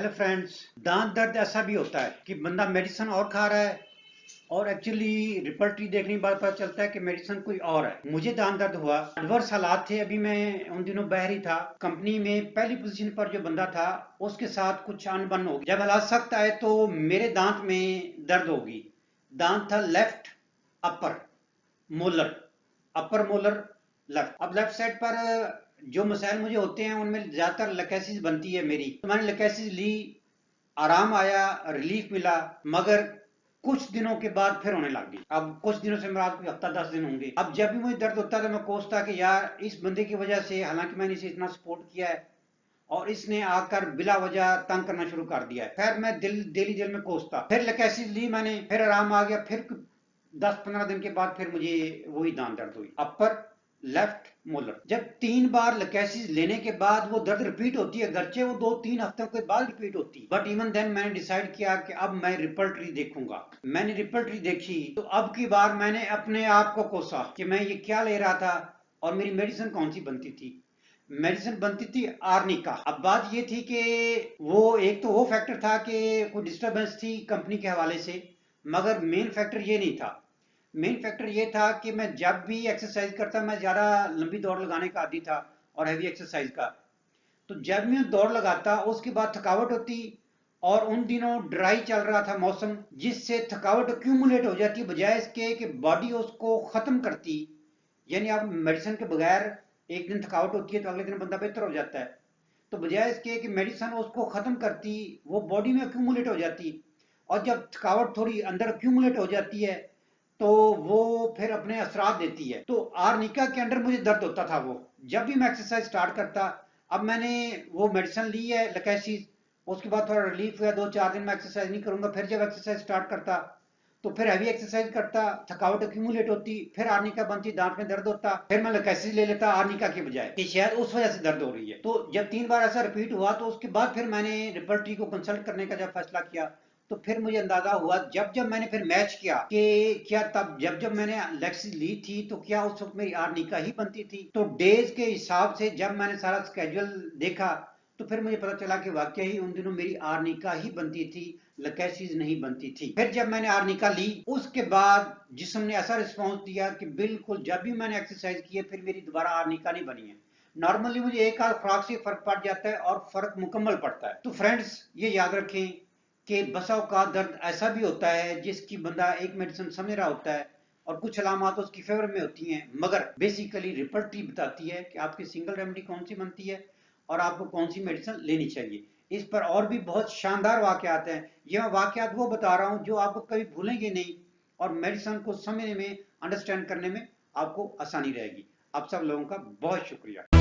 Hello friends, दांत दर्द ऐसा भी होता है कि बंदा मेडिसिन और खा रहा है और एक्चुअली रिपोर्टरी देखने के बाद पता चलता है कि मेडिसिन कोई और है। मुझे दांत दर्द हुआ, एडवर्स हालात थे। अभी मैं उन दिनों बाहर ही था। कंपनी में पहली पोजीशन पर जो बंदा था उसके साथ कुछ अनबन हो गई। जब हालात सख्त आए तो मेरे दांत में दर्द होगी। दांत था लेफ्ट अपर मोलर, अपर मोलर लेफ्ट। अब लेफ्ट साइड पर जो मसाइल मुझे होते हैं उनमें ज्यादातर लकैसिस बनती है मेरी। तो मैंने लकैसिस ली, आराम आया, रिलीफ मिला, मगर कुछ दिनों के बाद फिर होने लग गई। अब कुछ दिनों से मेरा हफ्ता 10 दिन होंगे। अब जब भी मुझे दर्द होता है तो मैं कोसता कि यार इस बंदे की वजह से, हालांकि मैंने इसे इतना सपोर्ट किया है और इसने आकर बिला वजह तंग करना शुरू कर दिया है। फिर मैं दिल में कोसता, फिर लकैसिस ली मैंने, फिर आराम आ गया। फिर 10-15 दिन के बाद फिर मुझे वही दांत दर्द हुई, अपर लेफ्ट मोलर। जब 3 बार लकैसिस लेने के बाद वो दर्द रिपीट होती है, गर्चे वो 2-3 हफ्तों के बाद रिपीट होती, बट इवन देन मैंने डिसाइड किया कि अब मैं रिपल्ट्री देखूंगा। मैंने रिपल्ट्री देखी तो अब की बार मैंने अपने आप को कोसा कि मैं ये क्या ले रहा था और मेरी मेडिसिन कौन सी बनती थी। मेडिसिन बनती थी आर्निका। अब बात ये थी कि वो एक तो वो फैक्टर था कि कोई डिस्टरबेंस थी कंपनी के हवाले से, मगर मेन फैक्टर ये नहीं था। मेन फैक्टर ये था कि मैं जब भी एक्सरसाइज करता, मैं ज़्यादा लंबी दौड़ लगाने का आदी था और हैवी एक्सरसाइज का। तो जब मैं दौड़ लगाता उसके बाद थकावट होती, और उन दिनों ड्राई चल रहा था मौसम, जिससे थकावट एक्यूमुलेट हो जाती बजाय इसके कि बॉडी उसको ख़त्म करती। यानी आप मेडिसिन के बगैर एक दिन थकावट होती है तो अगले दिन बंदा बेहतर हो जाता है, तो बजाय इसके कि मेडिसिन उसको ख़त्म करती, वो बॉडी में एक्यूमुलेट हो जाती। और जब थकावट थोड़ी अंदर एक्यूमुलेट हो जाती है तो वो फिर अपने असरात देती है। तो आर्निका के अंडर मुझे दर्द होता था वो, जब भी मैं एक्सरसाइज स्टार्ट करता। अब मैंने वो मेडिसिन ली है लकैसिस, उसके बाद थोड़ा रिलीफ हुआ, 2-4 दिन मैं एक्सरसाइज नहीं करूंगा। फिर जब एक्सरसाइज स्टार्ट करता तो फिर हैवी एक्सरसाइज करता, थकावट एक्यूमुलेट होती, फिर आर्निका बनती, दांत में दर्द होता, फिर मैं लकैसिस ले लेता आर्निका के बजाय कि शायद उस वजह से दर्द हो रही है। तो जब 3 बार ऐसा रिपीट हुआ तो उसके बाद फिर मैंने रिपल्ट्री को कंसल्ट करने का जब फैसला किया तो फिर मुझे अंदाजा हुआ, जब जब मैंने फिर मैच किया कि क्या तब जब जब मैंने लैक्सिस ली थी तो क्या उस वक्त मेरी आर्निका ही बनती थी। तो डेज के हिसाब से जब मैंने सारा स्केड्यूल देखा तो फिर मुझे पता चला कि वाकई ही उन दिनों मेरी आर्निका ही बनती थी, लकैसिस नहीं बनती थी। फिर जब मैंने आर्निका ली उसके बाद जिस्म ने ऐसा रिस्पॉन्स दिया कि बिल्कुल जब भी मैंने एक्सरसाइज की है फिर मेरी दोबारा आर्निका नहीं बनी है। नॉर्मली मुझे एक आध खुराक से फर्क पड़ जाता है और फर्क मुकम्मल पड़ता है। तो फ्रेंड्स ये याद रखें कि बसाव का दर्द ऐसा भी होता है जिसकी बंदा एक मेडिसिन समझ रहा होता है और कुछ अलामात उसकी फेवर में होती हैं, मगर बेसिकली रिपोर्टरी बताती है कि आपकी सिंगल रेमेडी कौन सी बनती है और आपको कौन सी मेडिसिन लेनी चाहिए। इस पर और भी बहुत शानदार वाकयात हैं। ये मैं वाकयात वो बता रहा हूँ जो आपको कभी भूलेंगे नहीं और मेडिसिन को समझने में, अंडरस्टैंड करने में आपको आसानी रहेगी। आप सब लोगों का बहुत शुक्रिया।